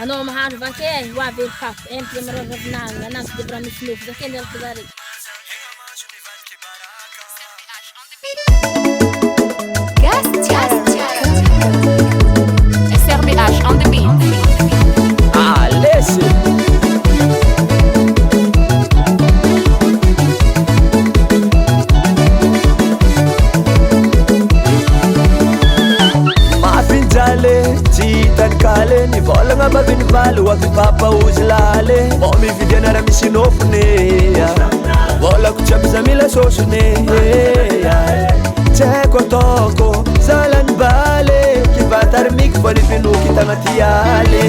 Anao mahandro vake ho avy ely papo empy maravinagna ananjy de mbola misy nofo zake andialako zare. SRBH on the beat. Ah, listen. Mafinjale, titany kale, ny volagna maviny valy, hoavy papa ozy lale. Mô mividy anara misy nofone, volako tsy ampy mila sosone. Tsy haiko ataoko, zalany bale, kiva tarimiky fô nifinoky tagnaty ale.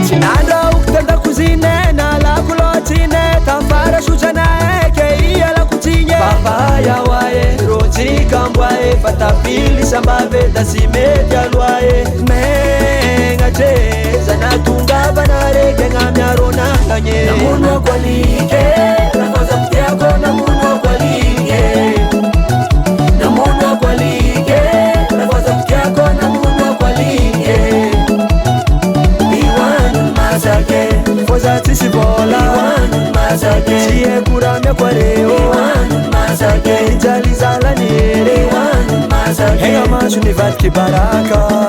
Tsy nandrahoky tandakozine, nalako loatsine, tafara sotrana eke ialako tsigny. Papaya wae, rotsika amboae, fatapily sambave da sy mety aloae. Megna treza natongavana reke agnamiaronanganye. Namono ako alike, rakoza mtiako namono ako alike. Namono ako alike, rakoza mtiako namono ako alike. Iwanu masake, foza tisibola. Iwanu masake, siye kurame kwa reo. Iwanu masake, ijali zala nire. Iwanu masake, henga mashu ni vatki baraka.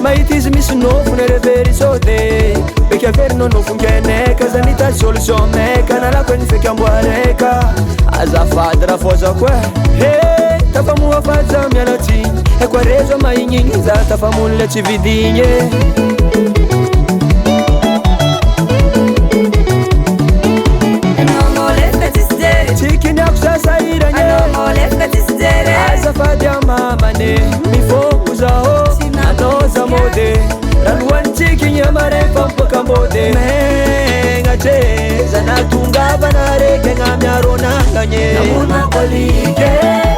Maitizy misy nofo nereveri sode beky averino nofo ngeneka zanita solution meka nalako eny feky amboareka azafady rafozako tafamoa faza mialatsigny eko arezo mahignigny za tafamono le tsy vidigny. Tsikiniako sasahiragny azafady amamane mifogo zaho anoza mode ranuan chikinya marefa mpaka mode. Menga cheza natungavana reke ngamiaronanganye. Namuno kwalike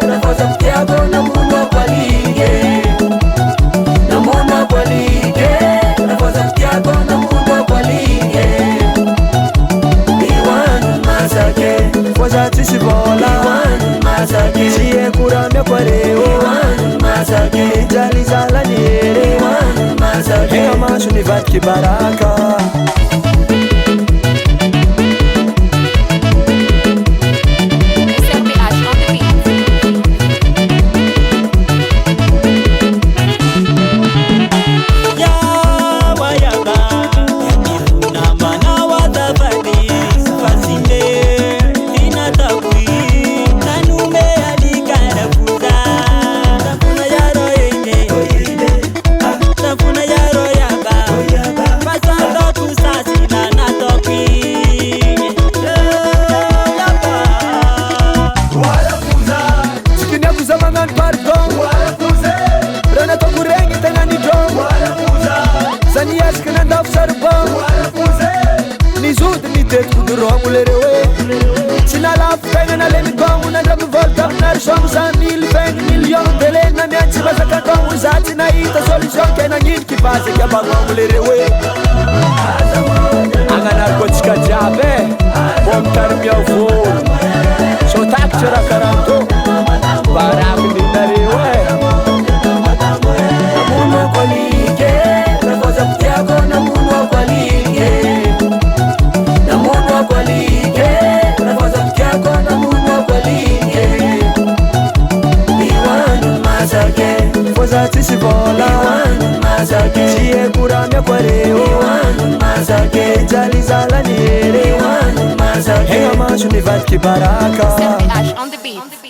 rakoza mtiago namuno kwalike. Namuno kwalike rakoza mtiago namuno kwalike. Iwanu masake foza tisibola. Iwanu masake siye kurame kwa reo. Iwanu masake ijali zala nire. Iwanu masake henga mashu ni vatki baraka. Anganarkotsika jiaby bomtarimi ao volo sotaky tsy raha karanto barako ninareo namono ako alike rakoza mtiako namono ako alike. Namono ako alike rakoza mtiako namono ako alike. Iwanu masake foza tisibola. Iwanu masake siye kurame kwa reo. Iwanu masake ijali zala nire. Iwanu masake henga mashu ni vatki baraka. SRBH on the beat.